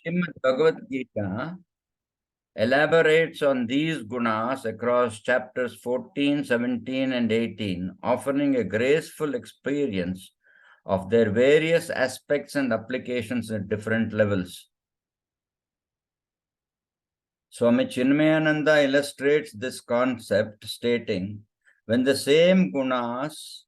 Srimad Bhagavad Gita elaborates on these gunas across chapters 14, 17, and 18, offering a graceful experience of their various aspects and applications at different levels. Swami Chinmayananda illustrates this concept, stating, when the same gunas,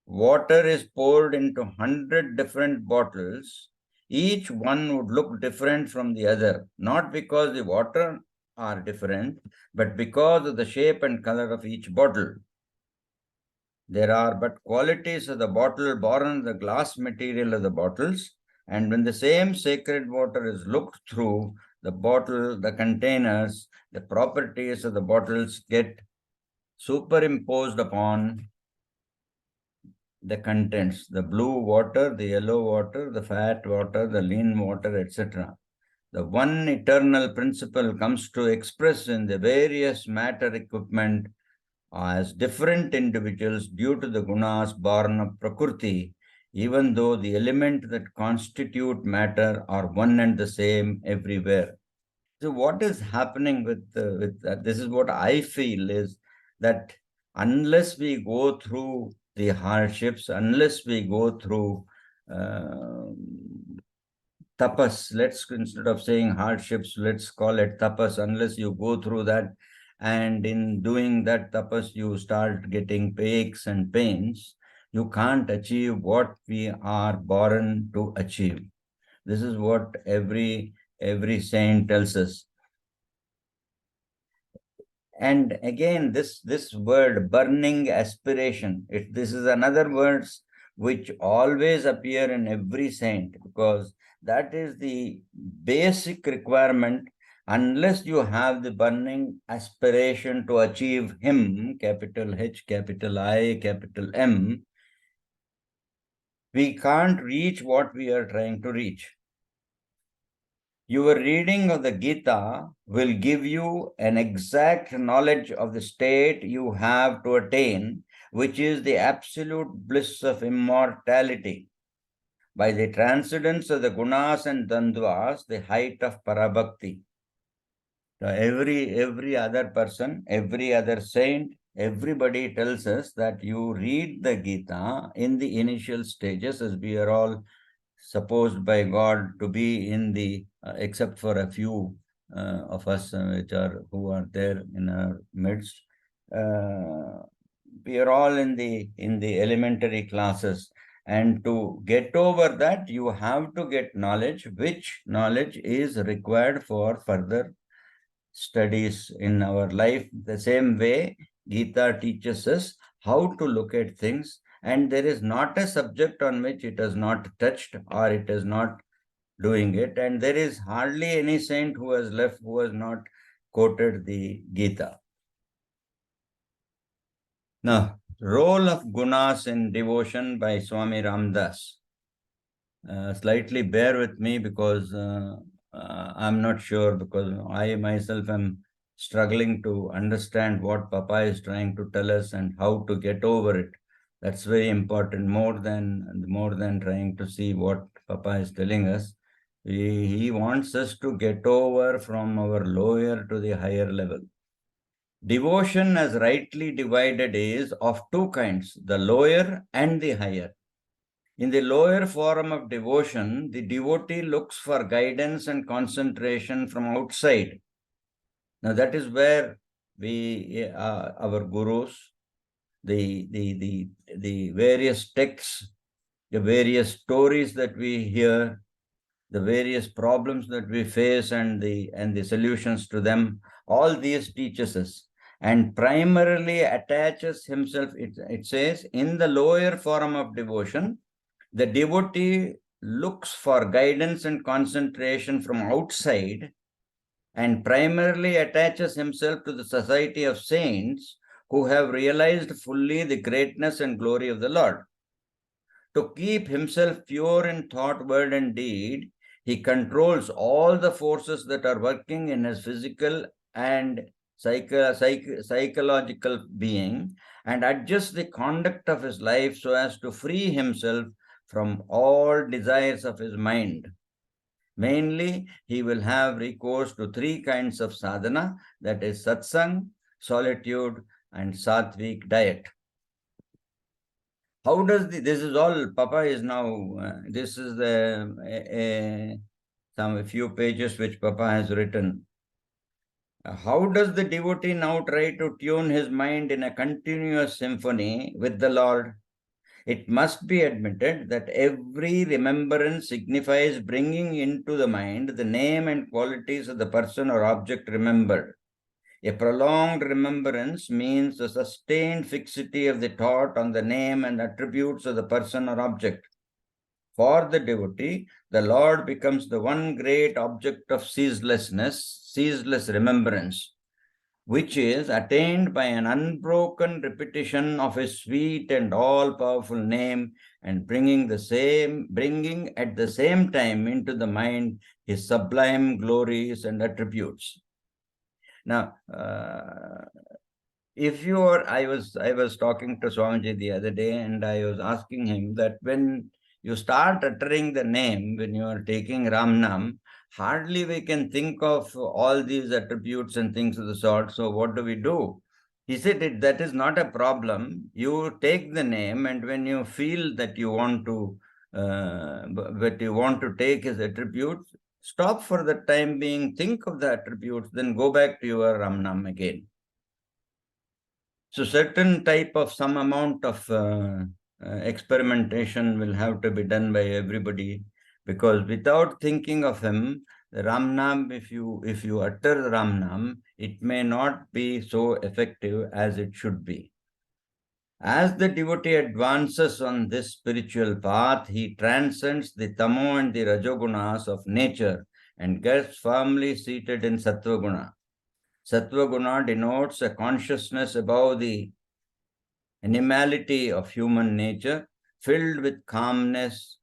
water is poured into 100 different bottles, each one would look different from the other, not because the water are different, but because of the shape and color of each bottle. There are but qualities of the bottle born in the glass material of the bottles, and when the same sacred water is looked through the bottle, the containers, the properties of the bottles get superimposed upon the contents, the blue water, the yellow water, the fat water, the lean water, etc. The one eternal principle comes to express in the various matter equipment as different individuals due to the gunas born of Prakriti, even though the element that constitute matter are one and the same everywhere. So what is happening with this is what I feel is that unless we go through the hardships, unless we go through tapas, instead of saying hardships, let's call it tapas, unless you go through that, and in doing that tapas, you start getting aches and pains, you can't achieve what we are born to achieve. This is what every saint tells us. And again, this word burning aspiration, this is another words which always appear in every saint, because that is the basic requirement. Unless you have the burning aspiration to achieve him, capital H, capital I, capital M, we can't reach what we are trying to reach. Your reading of the Gita will give you an exact knowledge of the state you have to attain, which is the absolute bliss of immortality. By the transcendence of the gunas and dandvas, the height of parabhakti. So every other person, every other saint, everybody tells us that you read the Gita in the initial stages, as we are all supposed by God to be in the, except for a few of us who are there in our midst. We are all in the elementary classes, and to get over that, you have to get knowledge, which knowledge is required for further studies in our life. The same way, Gita teaches us how to look at things, and there is not a subject on which it has not touched or it is not doing it. And there is hardly any saint who has left who has not quoted the Gita. Now, role of gunas in devotion by Swami Ramdas. Slightly bear with me because I'm not sure, because I myself am struggling to understand what Papa is trying to tell us and how to get over it. That's very important, more than trying to see what Papa is telling us. He wants us to get over from our lower to the higher level. Devotion, as rightly divided, is of two kinds, the lower and the higher. In the lower form of devotion, the devotee looks for guidance and concentration from outside. Now that is where our gurus, the various texts, the various stories that we hear, the various problems that we face and the solutions to them, all these teaches us, and primarily attaches himself. It says in the lower form of devotion, the devotee looks for guidance and concentration from outside and primarily attaches himself to the society of saints who have realized fully the greatness and glory of the Lord. To keep himself pure in thought, word, and deed, he controls all the forces that are working in his physical and psychological being and adjusts the conduct of his life so as to free himself from all desires of his mind. Mainly, he will have recourse to three kinds of sadhana, that is satsang, solitude, and sattvic diet. How does this is all Papa is now, this is some few pages which Papa has written. How does the devotee now try to tune his mind in a continuous symphony with the Lord? It must be admitted that every remembrance signifies bringing into the mind the name and qualities of the person or object remembered. A prolonged remembrance means a sustained fixity of the thought on the name and attributes of the person or object. For the devotee, the Lord becomes the one great object of ceaseless remembrance, which is attained by an unbroken repetition of his sweet and all-powerful name, and bringing at the same time into the mind his sublime glories and attributes. Now, I was talking to Swamiji the other day, and I was asking him that when you start uttering the name, when you are taking Ramnam, hardly we can think of all these attributes and things of the sort. So what do we do? He said that is not a problem. You take the name, and when you feel that you want to take his attributes, stop for the time being, think of the attributes, then go back to your Ramnam again. So certain type of some amount of experimentation will have to be done by everybody, because without thinking of him, the Ramnam, if you utter the Ramnam, it may not be so effective as it should be. As the devotee advances on this spiritual path, he transcends the tamo and the rajogunas of nature and gets firmly seated in sattvaguna. Sattvaguna denotes a consciousness above the animality of human nature, filled with calmness,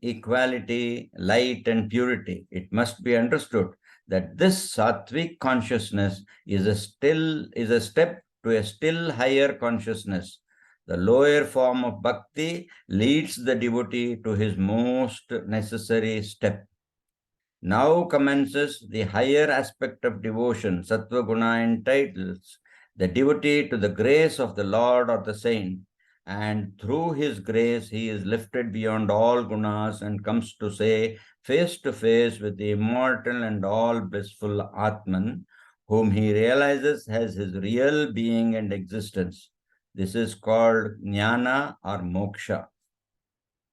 equality, light, and purity. It must be understood that this sattvic consciousness is a step to a still higher consciousness. The lower form of bhakti leads the devotee to his most necessary step. Now commences the higher aspect of devotion. Sattva Guna entitles the devotee to the grace of the Lord or the saint, and through his grace he is lifted beyond all gunas and comes to say face to face with the immortal and all blissful Atman, whom he realizes has his real being and existence. This is called jnana or moksha.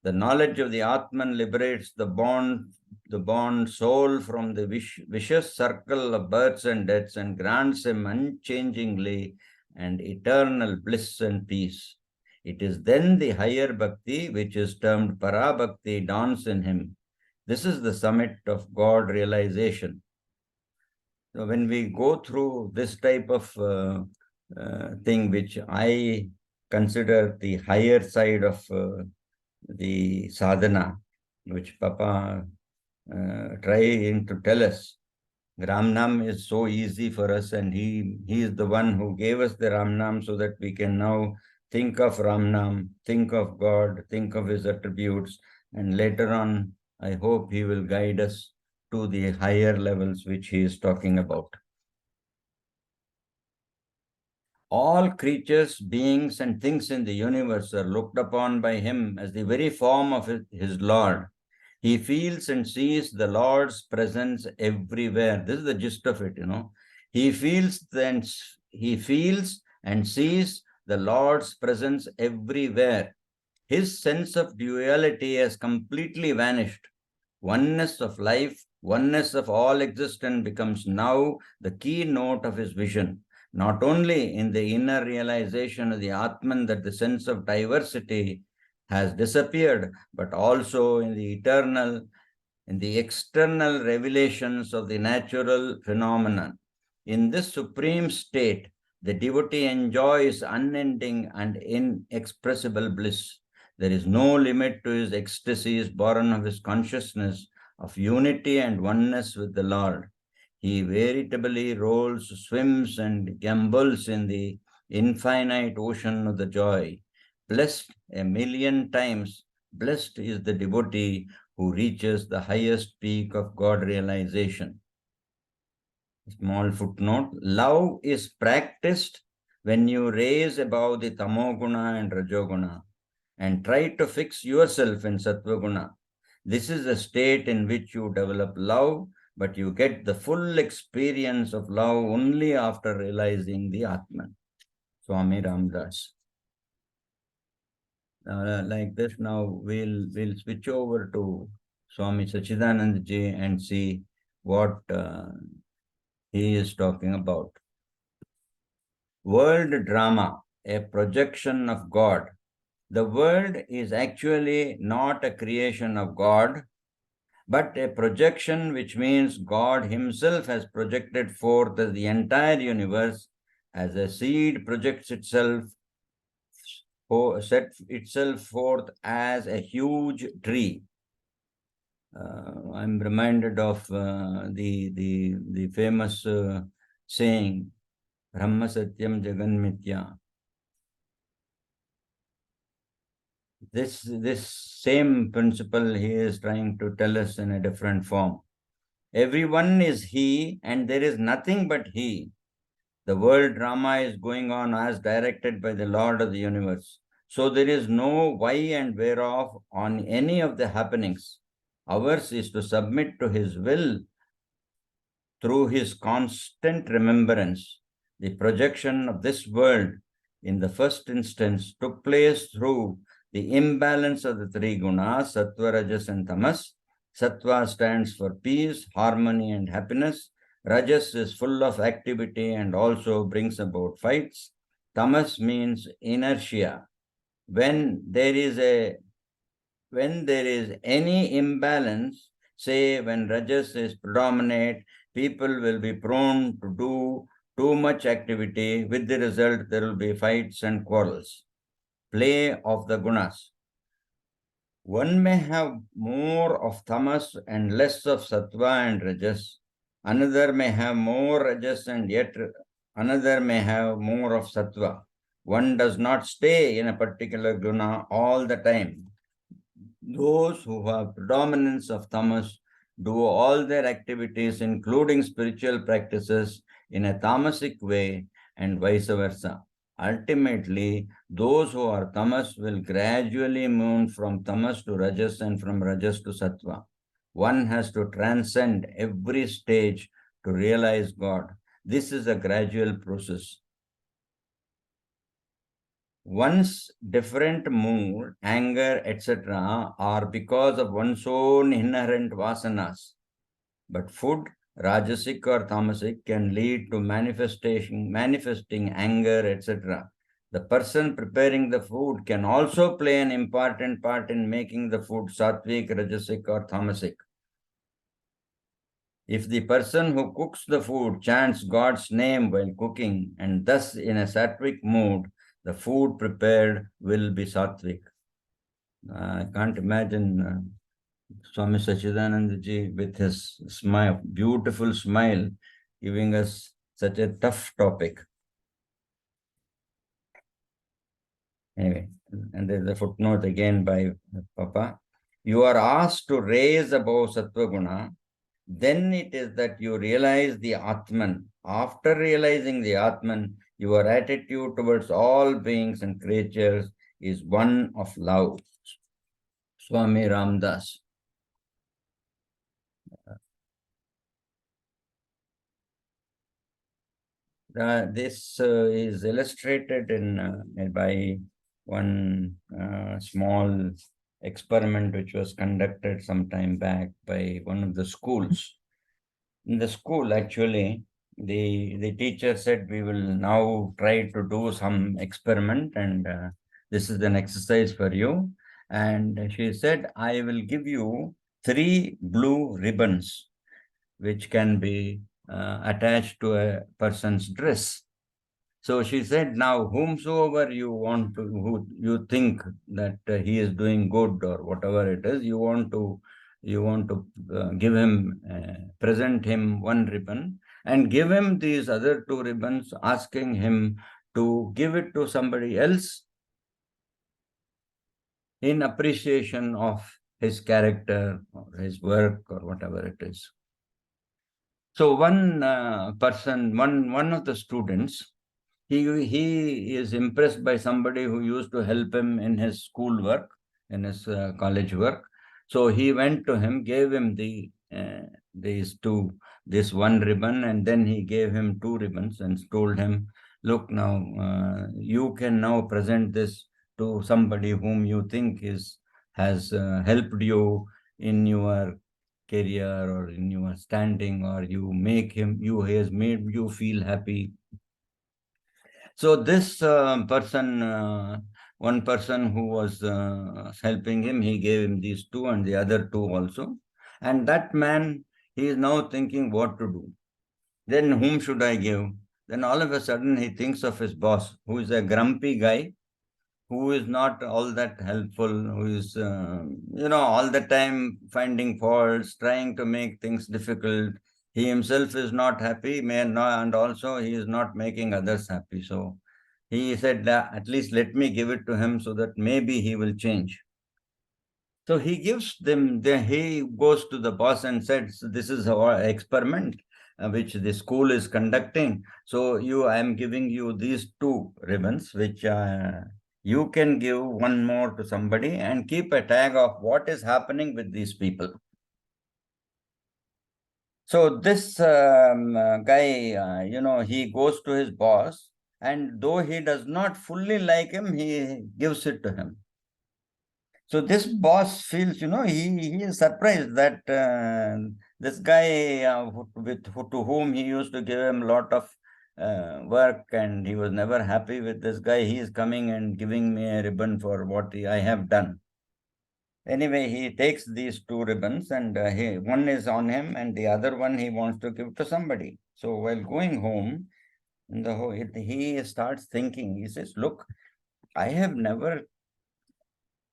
The knowledge of the Atman liberates the born soul from the vicious circle of births and deaths and grants him unchangingly and eternal bliss and peace. It is then the higher bhakti, which is termed parabhakti, dawns in him. This is the summit of God realization. So when we go through this type of thing, which I consider the higher side of the sadhana, which Papa trying to tell us. Ramnam is so easy for us, and he is the one who gave us the Ramnam so that we can now think of Ramnam, think of God, think of his attributes, and later on, I hope he will guide us to the higher levels which he is talking about. All creatures, beings, and things in the universe are looked upon by him as the very form of his Lord. He feels and sees the Lord's presence everywhere. This is the gist of it, He feels and sees the Lord's presence everywhere. His sense of duality has completely vanished. Oneness of life, oneness of all existence becomes now the keynote of his vision. Not only in the inner realization of the Atman that the sense of diversity has disappeared, but also in the external revelations of the natural phenomenon. In this supreme state, the devotee enjoys unending and inexpressible bliss. There is no limit to his ecstasies born of his consciousness of unity and oneness with the Lord. He veritably rolls, swims, and gambols in the infinite ocean of the joy. Blessed a million times, blessed is the devotee who reaches the highest peak of God realization. Small footnote, love is practiced when you raise above the tamoguna and rajoguna and try to fix yourself in sattvaguna. This is a state in which you develop love, but you get the full experience of love only after realizing the Atman. Swami Ramdas. Like this, now we'll switch over to Swami Sachidanand Ji and see what he is talking about. World drama, a projection of God. The world is actually not a creation of God, but a projection, which means God himself has projected forth the entire universe as a seed projects itself, set itself forth as a huge tree. I'm reminded of the famous saying, Brahma Satyam Jagan Mithya. This same principle he is trying to tell us in a different form. Everyone is he, and there is nothing but he. The world drama is going on as directed by the Lord of the universe. So there is no why and whereof on any of the happenings. Ours is to submit to his will through his constant remembrance. The projection of this world in the first instance took place through the imbalance of the three gunas, sattva, rajas, and tamas. Sattva stands for peace, harmony, and happiness. Rajas is full of activity and also brings about fights. Tamas means inertia. When there is any imbalance, say when rajas is predominant, people will be prone to do too much activity. With the result, there will be fights and quarrels. Play of the gunas. One may have more of tamas and less of sattva and rajas. Another may have more rajas and yet another may have more of sattva. One does not stay in a particular guna all the time. Those who have predominance of tamas do all their activities, including spiritual practices, in a tamasic way and vice versa. Ultimately, those who are tamas will gradually move from tamas to rajas and from rajas to sattva. One has to transcend every stage to realize God. This is a gradual process. One's different mood, anger, etc. are because of one's own inherent vasanas. But food, rajasic or tamasic, can lead to manifesting anger, etc. The person preparing the food can also play an important part in making the food sattvic, rajasic, or tamasic. If the person who cooks the food chants God's name while cooking and thus in a sattvic mood, the food prepared will be sattvic. I can't imagine Swami Sachidananda Ji with his smile, beautiful smile, giving us such a tough topic. Anyway, and there's a footnote again by Papa. You are asked to raise above Sattva Guna, then it is that you realize the Atman. After realizing the Atman, your attitude towards all beings and creatures is one of love. Swami Ramdas. This is illustrated by one small experiment which was conducted some time back by one of the schools. In the school, actually, the teacher said, we will now try to do some experiment and this is an exercise for you. And she said, I will give you 3 blue ribbons which can be attached to a person's dress. So she said, now whomsoever you want to, who you think that he is doing good or whatever it is, you want to give him, present him 1 ribbon and give him these other 2 ribbons, asking him to give it to somebody else in appreciation of his character or his work or whatever it is. So one one of the students, he is impressed by somebody who used to help him in his school work, in his college work. So he went to him, gave him this one ribbon, and then he gave him two ribbons and told him, look, now you can now present this to somebody whom you think has helped you in your career or in your standing, or he has made you feel happy. So this one person who was helping him, he gave him these two and the other two also. And that man, he is now thinking what to do. Then whom should I give? Then all of a sudden he thinks of his boss, who is a grumpy guy, who is not all that helpful, who is, all the time finding faults, trying to make things difficult. He himself is not happy, and also he is not making others happy. So he said, at least let me give it to him so that maybe he will change. So he gives them, he goes to the boss and says, this is our experiment which the school is conducting. So I am giving you these two ribbons, which you can give one more to somebody and keep a tag of what is happening with these people. So this guy, he goes to his boss, and though he does not fully like him, he gives it to him. So this boss feels, he is surprised that this guy to whom he used to give him a lot of work, and he was never happy with this guy. He is coming and giving me a ribbon for what I have done. Anyway, he takes these two ribbons, and one is on him and the other one he wants to give to somebody. So while going home, he starts thinking, he says, look, I have never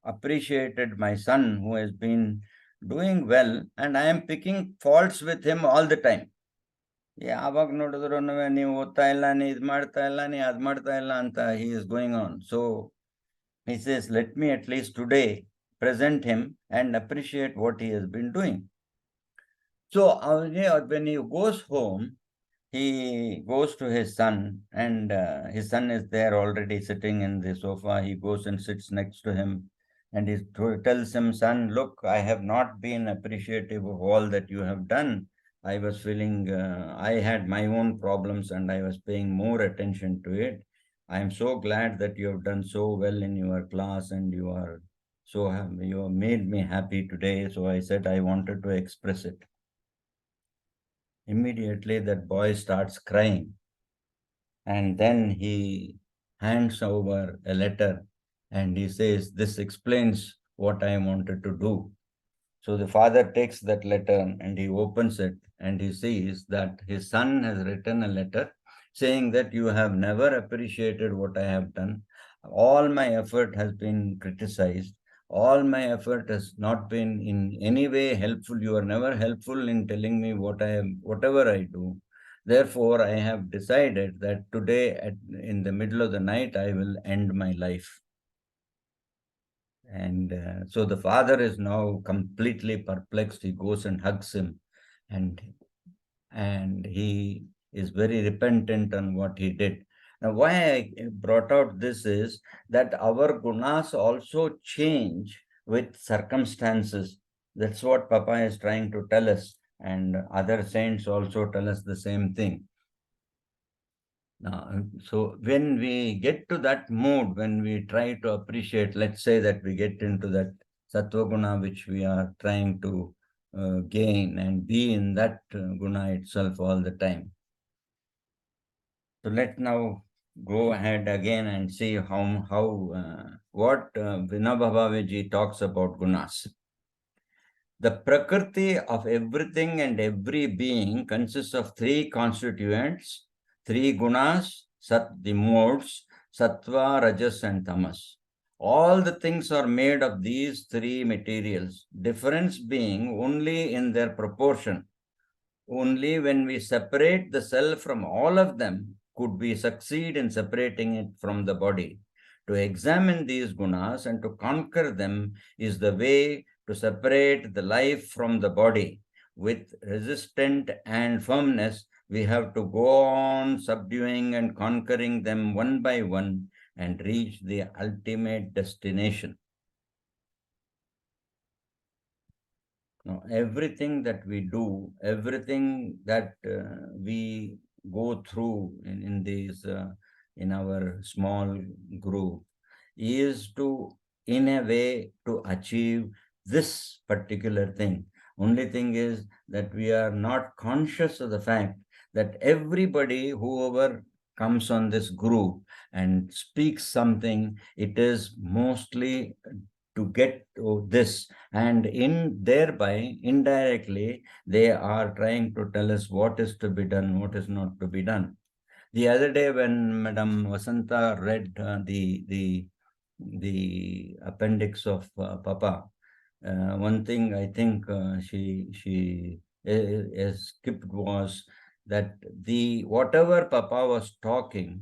appreciated my son who has been doing well, and I am picking faults with him all the time. ಯಾವಾಗ ನೋಡಿದ್ರು ನೀವು ಓದ್ತಾ ಇಲ್ಲ, ನೀ ಇದು ಮಾಡ್ತಾ ಇಲ್ಲ, ನೀ ಅದು ಮಾಡ್ತಾ ಇಲ್ಲ ಅಂತ he is going on. So he says, let me at least today present him and appreciate what he has been doing. So when he goes home, he goes to his son, and his son is there already sitting in the sofa. He goes and sits next to him, and he tells him, son, look, I have not been appreciative of all that you have done. I was feeling, I had my own problems and I was paying more attention to it. I am so glad that you have done so well in your class, and you have made me happy today. So I said I wanted to express it. Immediately that boy starts crying, and then he hands over a letter and he says, this explains what I wanted to do. So the father takes that letter and he opens it, and he sees that his son has written a letter saying that you have never appreciated what I have done. All my effort has been criticized. All my effort has not been in any way helpful. You are never helpful in telling me whatever I do. Therefore, I have decided that today in the middle of the night, I will end my life. And so the father is now completely perplexed. He goes and hugs him, and he is very repentant on what he did. Now, why I brought out this is that our gunas also change with circumstances. That's what Papa is trying to tell us, and other saints also tell us the same thing. So when we get to that mood, when we try to appreciate, let's say that we get into that sattva guna which we are trying to gain, and be in that guna itself all the time. So let's now go ahead again and see what Vinabhavaji talks about gunas. The prakriti of everything and every being consists of three constituents, three gunas, the modes, sattva, rajas, and tamas. All the things are made of these three materials, difference being only in their proportion. Only when we separate the self from all of them could we succeed in separating it from the body. To examine these gunas and to conquer them is the way to separate the life from the body. With resistance and firmness, we have to go on subduing and conquering them one by one and reach the ultimate destination. Now, everything that we do, everything that we go through in these in our small group is to, in a way, to achieve this particular thing. Only thing is that we are not conscious of the fact that everybody, whoever comes on this group and speaks something, it is mostly to get to this, and in thereby indirectly they are trying to tell us what is to be done, what is not to be done. The other day when Madam Vasanta read the appendix of Papa, one thing I think she skipped was that the whatever Papa was talking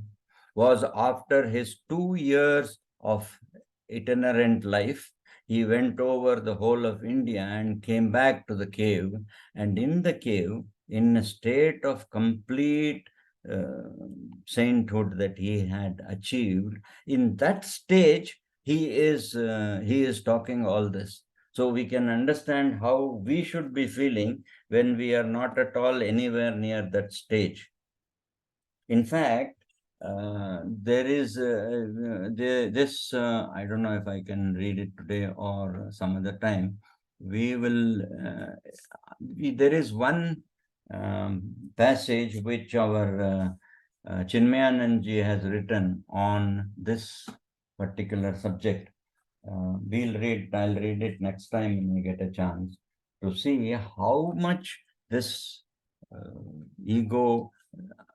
was after his 2 years of itinerant life. He went over the whole of India and came back to the cave, and in the cave, in a state of complete uh, sainthood that he had achieved, in that stage he is talking all this. So we can understand how we should be feeling when we are not at all anywhere near that stage. In fact, there is this, I don't know if I can read it today or some other time. We will, there is one passage which our Chinmayanand has written on this particular subject. I'll read it next time when we get a chance to see how much this ego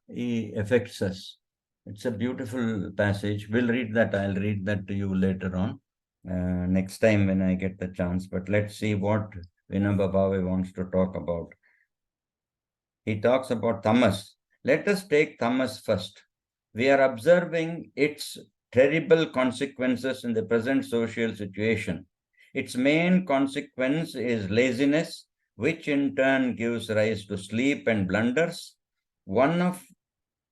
affects us. It's a beautiful passage. We'll read that. I'll read that to you later on, next time when I get the chance. But let's see what Vinoba Bhave wants to talk about. He talks about tamas. Let us take tamas first. We are observing its terrible consequences in the present social situation. Its main consequence is laziness, which in turn gives rise to sleep and blunders. One of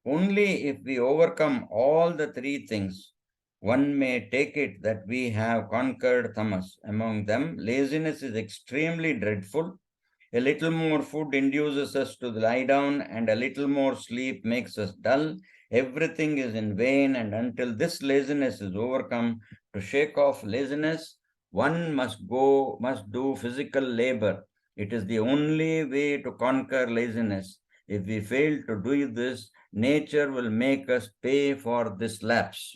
only if we overcome all the three things, one may take it that we have conquered tamas. Among them, laziness is extremely dreadful. A little more food induces us to lie down, and a little more sleep makes us dull. Everything is in vain, and until this laziness is overcome, to shake off laziness, one must do physical labor. It is the only way to conquer laziness. If we fail to do this, nature will make us pay for this lapse.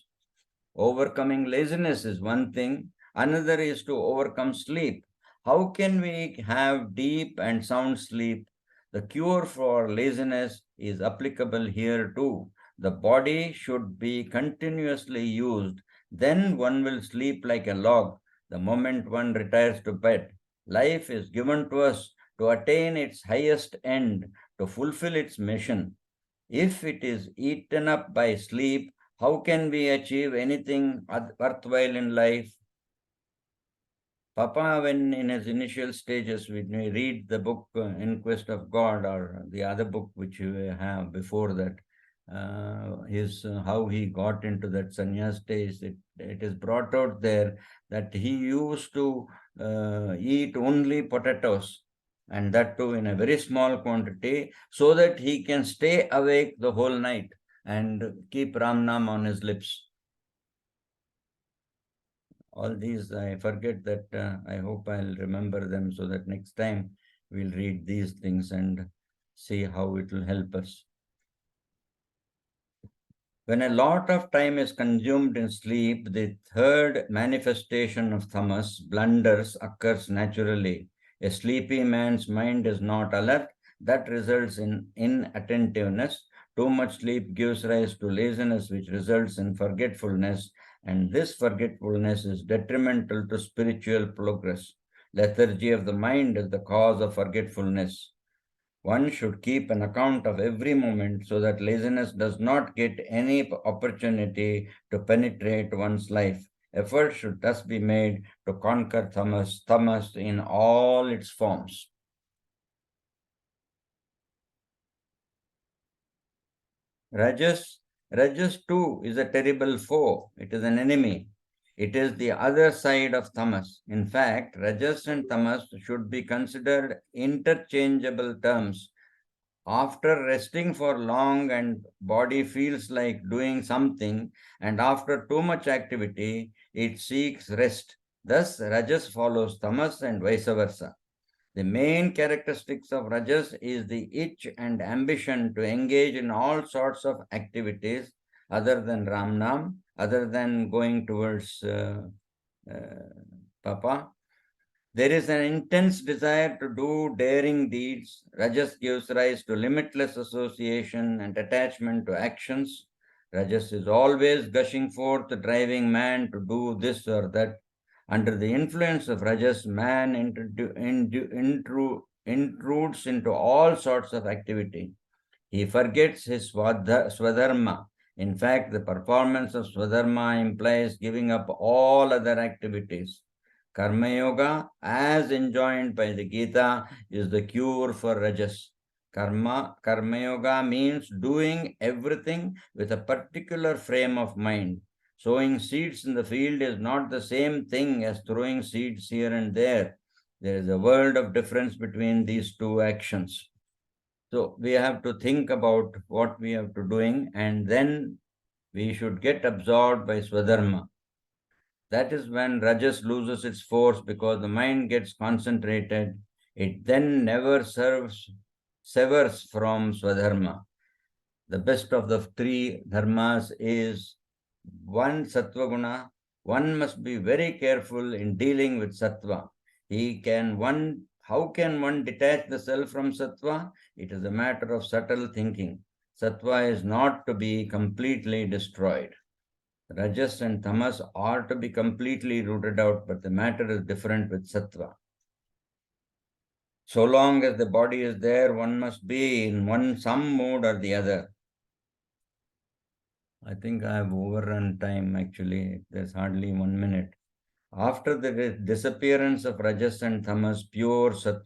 Overcoming laziness is one thing, another is to overcome sleep. How can we have deep and sound sleep? The cure for laziness is applicable here too. The body should be continuously used. Then one will sleep like a log the moment one retires to bed. Life is given to us to attain its highest end, to fulfill its mission. If it is eaten up by sleep, how can we achieve anything worthwhile in life? Papa, when in his initial stages, when we read the book In Quest of God, or the other book which you have before that, how he got into that sannyas stage, it is brought out there that he used to eat only potatoes, and that too in a very small quantity, so that he can stay awake the whole night and keep Ram Nam on his lips. All these I forget that I hope I'll remember them so that next time we'll read these things and see how it will help us. When a lot of time is consumed in sleep, the third manifestation of tamas, blunders, occurs naturally. A sleepy man's mind is not alert. That results in inattentiveness. Too much sleep gives rise to laziness, which results in forgetfulness, and this forgetfulness is detrimental to spiritual progress. Lethargy of the mind is the cause of forgetfulness. One should keep an account of every moment so that laziness does not get any opportunity to penetrate one's life. Effort should thus be made to conquer tamas in all its forms. Rajas too is a terrible foe. It is an enemy. It is the other side of tamas. In fact, Rajas and tamas should be considered interchangeable terms. After resting for long and body feels like doing something, and after too much activity, it seeks rest. Thus, Rajas follows tamas and vice versa. The main characteristics of Rajas is the itch and ambition to engage in all sorts of activities other than Ramnam, other than going towards uh, Papa. There is an intense desire to do daring deeds. Rajas gives rise to limitless association and attachment to actions. Rajas is always gushing forth, driving man to do this or that. Under the influence of Rajas, man intrudes into all sorts of activity. He forgets his swadharma. In fact, the performance of swadharma implies giving up all other activities. Karma Yoga, as enjoined by the Gita, is the cure for Rajas. Karma Yoga means doing everything with a particular frame of mind. Sowing seeds in the field is not the same thing as throwing seeds here and there. There is a world of difference between these two actions. So we have to think about what we have to doing, and then we should get absorbed by Swadharma. That is when Rajas loses its force because the mind gets concentrated. It then never severs from Swadharma. The best of the three dharmas is one sattva guna. One must be very careful in dealing with sattva. How can one detach the self from sattva? It is a matter of subtle thinking. Sattva is not to be completely destroyed. Rajas and tamas are to be completely rooted out, but the matter is different with sattva. So long as the body is there, one must be in some mood or the other. I think I have overrun time actually. There's hardly 1 minute. After the disappearance of Rajas and Tamas, pure Sattva